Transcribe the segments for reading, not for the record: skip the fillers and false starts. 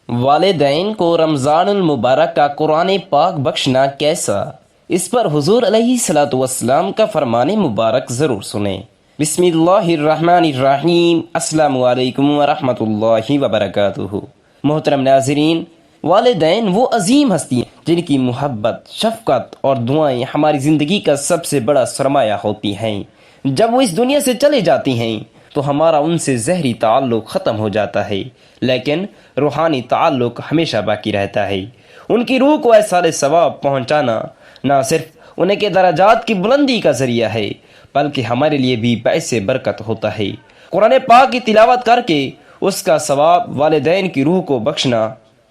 والدین کو رمضان المبارک کا قرآن پاک بخشنا کیسا؟ اس پر حضور علیہ الصلوۃ والسلام کا فرمان مبارک ضرور سنیں۔ بسم اللہ الرحمن الرحیم۔ السلام علیکم ورحمۃ اللہ وبرکاتہ۔ محترم ناظرین، والدین وہ عظیم ہستیاں جن کی محبت، شفقت اور دعائیں ہماری زندگی کا سب سے بڑا سرمایہ ہوتی ہیں۔ جب وہ اس دنیا سے چلے جاتی ہیں تو ہمارا ان سے ظاہری تعلق ختم ہو جاتا ہے، لیکن روحانی تعلق ہمیشہ باقی رہتا ہے۔ ان کی روح کو ایسال ثواب پہنچانا نہ صرف انہیں کے درجات کی بلندی کا ذریعہ ہے، بلکہ ہمارے لیے بھی باعث برکت ہوتا ہے۔ قرآن پاک کی تلاوت کر کے اس کا ثواب والدین کی روح کو بخشنا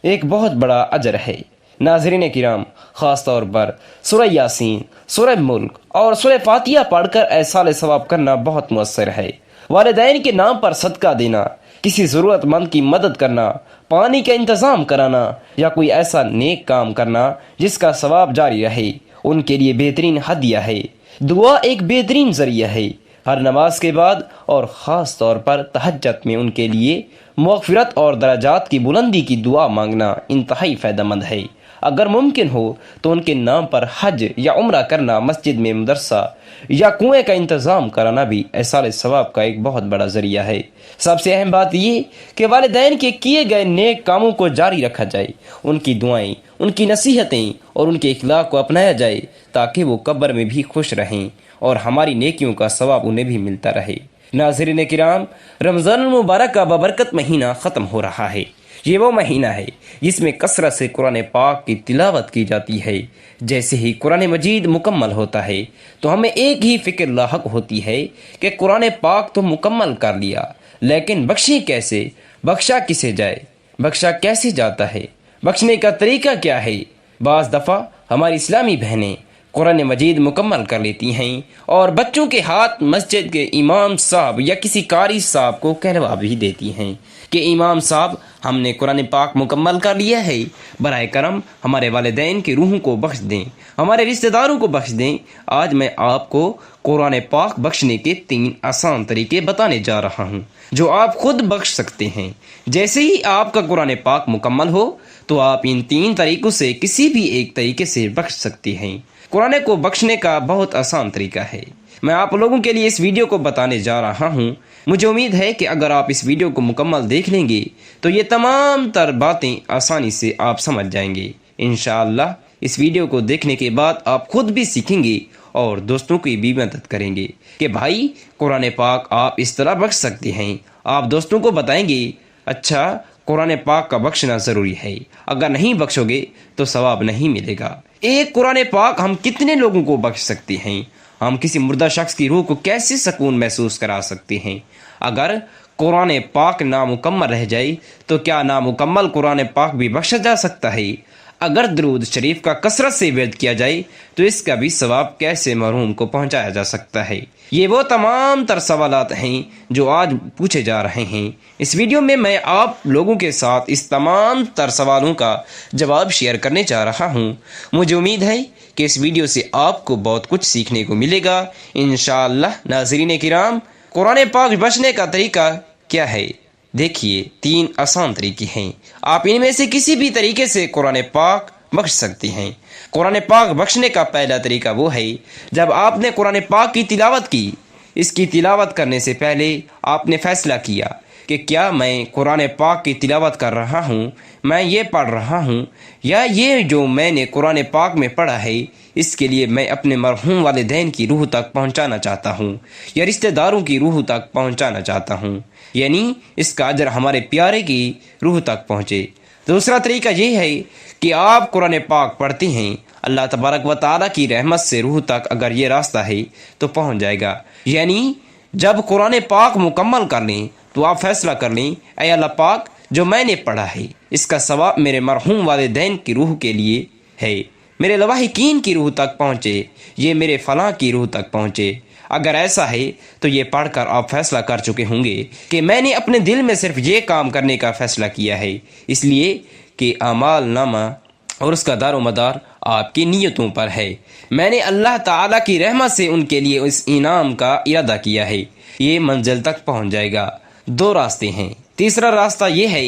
ایک بہت بڑا اجر ہے۔ ناظرین کرام، خاص طور پر سورہ یاسین، سورہ ملک اور سورہ فاتحہ پڑھ کر ایصال ثواب کرنا بہت مؤثر ہے۔ والدین کے نام پر صدقہ دینا، کسی ضرورت مند کی مدد کرنا، پانی کا انتظام کرانا یا کوئی ایسا نیک کام کرنا جس کا ثواب جاری رہے، ان کے لیے بہترین ہدیہ ہے۔ دعا ایک بہترین ذریعہ ہے۔ ہر نماز کے بعد اور خاص طور پر تہجد میں ان کے لیے مغفرت اور درجات کی بلندی کی دعا مانگنا انتہائی فائدہ مند ہے۔ اگر ممکن ہو تو ان کے نام پر حج یا عمرہ کرنا، مسجد میں مدرسہ یا کنویں کا انتظام کرانا بھی ایصال ثواب کا ایک بہت بڑا ذریعہ ہے۔ سب سے اہم بات یہ کہ والدین کے کیے گئے نیک کاموں کو جاری رکھا جائے، ان کی دعائیں، ان کی نصیحتیں اور ان کے اخلاق کو اپنایا جائے، تاکہ وہ قبر میں بھی خوش رہیں اور ہماری نیکیوں کا ثواب انہیں بھی ملتا رہے۔ ناظرین کرام، رمضان المبارک کا بابرکت مہینہ ختم ہو رہا ہے۔ یہ وہ مہینہ ہے جس میں کثرت سے قرآن پاک کی تلاوت کی جاتی ہے۔ جیسے ہی قرآن مجید مکمل ہوتا ہے تو ہمیں ایک ہی فکر لاحق ہوتی ہے کہ قرآن پاک تو مکمل کر لیا، لیکن بخشیں کیسے؟ بخشا کسے جائے؟ بخشا کیسے جاتا ہے؟ بخشنے کا طریقہ کیا ہے؟ بعض دفعہ ہماری اسلامی بہنیں قرآن مجید مکمل کر لیتی ہیں اور بچوں کے ہاتھ مسجد کے امام صاحب یا کسی قاری صاحب کو کہلوا بھی دیتی ہیں کہ امام صاحب، ہم نے قرآن پاک مکمل کر لیا ہے، براہ کرم ہمارے والدین کی روحوں کو بخش دیں، ہمارے رشتہ داروں کو بخش دیں۔ آج میں آپ کو قرآن پاک بخشنے کے 3 آسان طریقے بتانے جا رہا ہوں جو آپ خود بخش سکتے ہیں۔ جیسے ہی آپ کا قرآن پاک مکمل ہو تو آپ ان 3 طریقوں سے کسی بھی ایک طریقے سے بخش سکتے ہیں۔ قرآن کو بخشنے کا بہت آسان طریقہ ہے، میں آپ لوگوں کے لیے اس ویڈیو کو بتانے جا رہا ہوں۔ مجھے امید ہے کہ اگر آپ اس ویڈیو کو مکمل دیکھ لیں گے تو یہ تمام تر باتیں آسانی سے آپ سمجھ جائیں گے۔ انشاءاللہ اس ویڈیو کو دیکھنے کے بعد آپ خود بھی سیکھیں گے اور دوستوں کی بھی مدد کریں گے کہ بھائی قرآن پاک آپ اس طرح بخش سکتے ہیں۔ آپ دوستوں کو بتائیں گے، اچھا قرآن پاک کا بخشنا ضروری ہے، اگر نہیں بخشو گے تو ثواب نہیں ملے گا۔ ایک قرآن پاک ہم کتنے لوگوں کو بخش سکتے ہیں؟ ہم کسی مردہ شخص کی روح کو کیسے سکون محسوس کرا سکتے ہیں؟ اگر قرآن پاک نامکمل رہ جائے تو کیا نامکمل قرآن پاک بھی بخشا جا سکتا ہے؟ اگر درود شریف کا کثرت سے ورد کیا جائے تو اس کا بھی ثواب کیسے مرحوم کو پہنچایا جا سکتا ہے؟ یہ وہ تمام تر سوالات ہیں جو آج پوچھے جا رہے ہیں۔ اس ویڈیو میں آپ لوگوں کے ساتھ اس تمام تر سوالوں کا جواب شیئر کرنے جا رہا ہوں۔ مجھے امید ہے کہ اس ویڈیو سے آپ کو بہت کچھ سیکھنے کو ملے گا انشاءاللہ۔ ناظرین کرام، قرآن پاک بخشنے کا طریقہ کیا ہے؟ دیکھیے، 3 آسان طریقے ہیں۔ آپ ان میں سے کسی بھی طریقے سے قرآن پاک بخش سکتے ہیں۔ قرآن پاک بخشنے کا پہلا طریقہ وہ ہے جب آپ نے قرآن پاک کی تلاوت کی، اس کی تلاوت کرنے سے پہلے آپ نے فیصلہ کیا کہ کیا میں قرآن پاک کی تلاوت کر رہا ہوں، میں یہ پڑھ رہا ہوں، یا یہ جو میں نے قرآن پاک میں پڑھا ہے اس کے لیے میں اپنے مرحوم والدین کی روح تک پہنچانا چاہتا ہوں یا رشتہ داروں کی روح تک پہنچانا چاہتا ہوں، یعنی اس کا اجر ہمارے پیارے کی روح تک پہنچے۔ دوسرا طریقہ یہ ہے کہ آپ قرآن پاک پڑھتے ہیں، اللہ تبارک و تعالیٰ کی رحمت سے روح تک اگر یہ راستہ ہے تو پہنچ جائے گا، یعنی جب قرآن پاک مکمل کر لیں تو آپ فیصلہ کر لیں، اے اللہ پاک، جو میں نے پڑھا ہے اس کا ثواب میرے مرحوم والدین کی روح کے لیے ہے، میرے لواحقین کی روح تک پہنچے، یہ میرے فلاں کی روح تک پہنچے۔ اگر ایسا ہے تو یہ پڑھ کر آپ فیصلہ کر چکے ہوں گے کہ میں نے اپنے دل میں صرف یہ کام کرنے کا فیصلہ کیا ہے، اس لیے کہ اعمال نامہ اور اس کا دار و مدار آپ کی نیتوں پر ہے۔ میں نے اللہ تعالیٰ کی رحمت سے ان کے لیے اس انعام کا ارادہ کیا ہے، یہ منزل تک پہنچ جائے گا۔ 2 راستے ہیں۔ تیسرا راستہ یہ ہے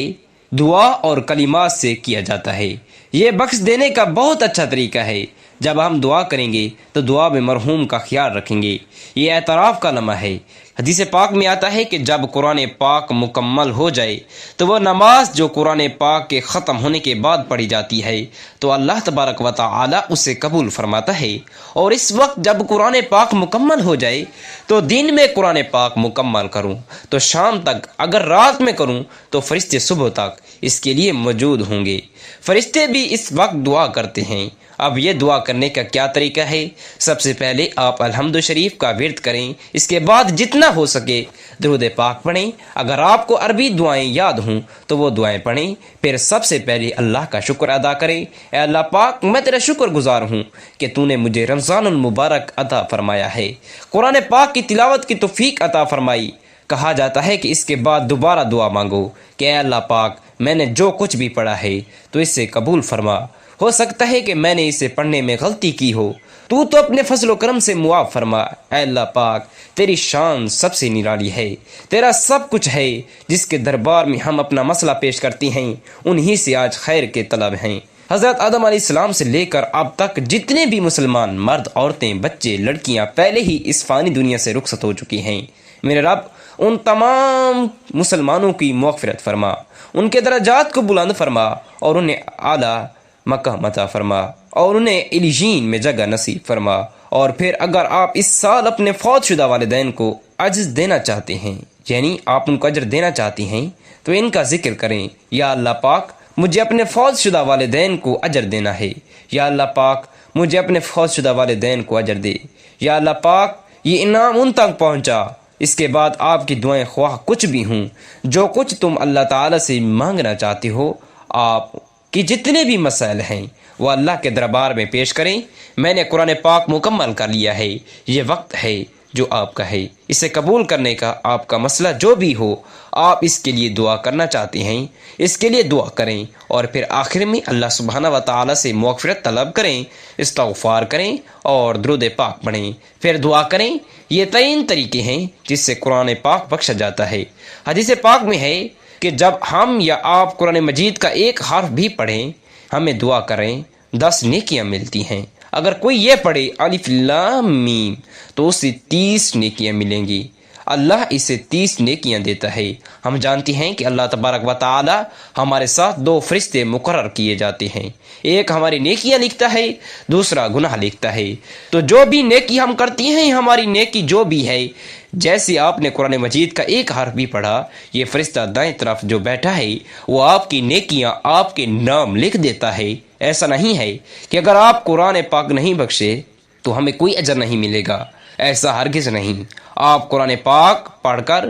دعا اور کلمات سے کیا جاتا ہے۔ یہ بخش دینے کا بہت اچھا طریقہ ہے۔ جب ہم دعا کریں گے تو دعا میں مرحوم کا خیال رکھیں گے۔ یہ اعتراف کا لمحہ ہے۔ حدیث پاک میں آتا ہے کہ جب قرآن پاک مکمل ہو جائے تو وہ نماز جو قرآن پاک کے ختم ہونے کے بعد پڑھی جاتی ہے تو اللہ تبارک و تعالی اسے قبول فرماتا ہے، اور اس وقت جب قرآن پاک مکمل ہو جائے تو دن میں قرآن پاک مکمل کروں تو شام تک، اگر رات میں کروں تو فرشتے صبح تک اس کے لیے موجود ہوں گے۔ فرشتے بھی اس وقت دعا کرتے ہیں۔ اب یہ دعا کرنے کا کیا طریقہ ہے؟ سب سے پہلے آپ الحمد شریف کا ورد کریں، اس کے بعد جتنا ہو سکے درود پاک پڑھیں۔ اگر آپ کو عربی دعائیں یاد ہوں تو وہ دعائیں پڑھیں۔ پھر سب سے پہلے اللہ کا شکر ادا کریں۔ اے اللہ پاک، میں تیرا شکر گزار ہوں کہ تو نے مجھے رمضان المبارک عطا فرمایا ہے، قرآن پاک کی تلاوت کی توفیق عطا فرمائی۔ کہا جاتا ہے کہ اس کے بعد دوبارہ دعا مانگو کہ اے اللہ پاک، میں نے جو کچھ بھی پڑھا ہے تو اسے قبول فرما۔ ہو سکتا ہے کہ میں نے اسے پڑھنے میں غلطی کی ہو، تو اپنے فضل و کرم سے معاف فرما۔ اے اللہ پاک، تیری شان سب سے نرالی ہے، تیرا سب کچھ ہے، جس کے دربار میں ہم اپنا مسئلہ پیش کرتے ہیں انہی سے آج خیر کے طلب ہیں۔ حضرت آدم علیہ السلام سے لے کر اب تک جتنے بھی مسلمان مرد، عورتیں، بچے، لڑکیاں پہلے ہی اس فانی دنیا سے رخصت ہو چکی ہیں، میرے رب ان تمام مسلمانوں کی مغفرت فرما، ان کے درجات کو بلند فرما، اور انہیں اعلیٰ مقام عطا فرما، اور انہیں علیین میں جگہ نصیب فرما۔ اور پھر اگر آپ اس سال اپنے فوت شدہ والدین کو اجر دینا چاہتے ہیں، یعنی آپ ان کو اجر دینا چاہتے ہیں، تو ان کا ذکر کریں۔ یا اللہ پاک، مجھے اپنے فوت شدہ والدین کو اجر دینا ہے۔ یا اللہ پاک، مجھے اپنے فوت شدہ والدین کو اجر دے۔ یا اللہ پاک، یہ انعام ان تک پہنچا۔ اس کے بعد آپ کی دعائیں خواہ کچھ بھی ہوں، جو کچھ تم اللہ تعالیٰ سے مانگنا چاہتے ہو، آپ کی جتنے بھی مسائل ہیں وہ اللہ کے دربار میں پیش کریں۔ میں نے قرآن پاک مکمل کر لیا ہے، یہ وقت ہے جو آپ کا ہے، اسے قبول کرنے کا۔ آپ کا مسئلہ جو بھی ہو، آپ اس کے لیے دعا کرنا چاہتے ہیں، اس کے لیے دعا کریں، اور پھر آخر میں اللہ سبحانہ و تعالیٰ سے مغفرت طلب کریں، استغفار کریں اور درود پاک پڑھیں، پھر دعا کریں۔ یہ 3 طریقے ہیں جس سے قرآن پاک بخشا جاتا ہے۔ حدیث پاک میں ہے کہ جب ہم یا آپ قرآن مجید کا ایک حرف بھی پڑھیں، ہمیں دعا کریں، 10 نیکیاں ملتی ہیں۔ اگر کوئی یہ پڑھے الف لام میم تو اسے 30 نیکیاں ملیں گی۔ اللہ اسے 30 نیکیاں دیتا ہے۔ ہم جانتے ہیں کہ اللہ تبارک و تعالی ہمارے ساتھ 2 فرشتے مقرر کیے جاتے ہیں، ایک ہماری نیکیاں لکھتا ہے، دوسرا گناہ لکھتا ہے۔ تو جو بھی نیکی ہم کرتی ہیں، ہماری نیکی جو بھی ہے، جیسے آپ نے قرآن مجید کا ایک حرف بھی پڑھا، یہ فرشتہ دائیں طرف جو بیٹھا ہے وہ آپ کی نیکیاں، آپ کے نام لکھ دیتا ہے۔ ایسا نہیں ہے کہ اگر آپ قرآن پاک نہیں بخشے تو ہمیں کوئی اجر نہیں ملے گا، ایسا ہرگز نہیں۔ آپ قرآن پاک پڑھ کر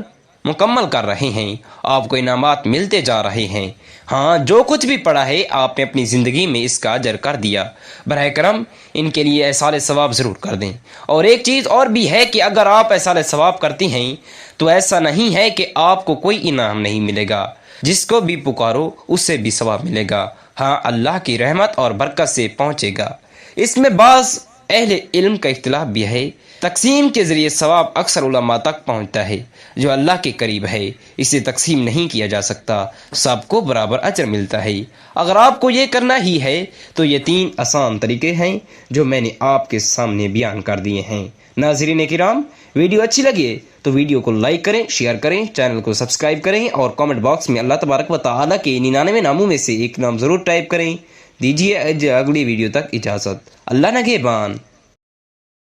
مکمل کر رہے ہیں، آپ کو انعامات ملتے جا رہے ہیں۔ ہاں، جو کچھ بھی پڑھا ہے آپ نے اپنی زندگی میں اس کا اجر کر دیا۔ براہ کرم ان کے لیے ایصال ثواب ضرور کر دیں۔ اور ایک چیز اور بھی ہے کہ اگر آپ ایصال ثواب کرتے ہیں تو ایسا نہیں ہے کہ آپ کو کوئی انعام نہیں ملے گا، جس کو بھی پکارو اس سے بھی ثواب ملے گا۔ ہاں، اللہ کی رحمت اور برکت سے پہنچے گا۔ اس میں بعض اہل علم کا اختلاف بھی ہے۔ تقسیم کے ذریعے ثواب اکثر علماء تک پہنچتا ہے جو اللہ کے قریب ہے، اسے تقسیم نہیں کیا جا سکتا، سب کو برابر اجر ملتا ہے۔ اگر آپ کو یہ کرنا ہی ہے تو یہ 3 آسان طریقے ہیں جو میں نے آپ کے سامنے بیان کر دیے ہیں۔ ناظرین کرام، ویڈیو اچھی لگے تو ویڈیو کو لائک کریں، شیئر کریں، چینل کو سبسکرائب کریں، اور کامنٹ باکس میں اللہ تبارک و تعالیٰ کے 99 ناموں میں سے ایک نام ضرور ٹائپ کریں۔ دیجیے اگلی ویڈیو تک اجازت۔ اللہ نگہبان۔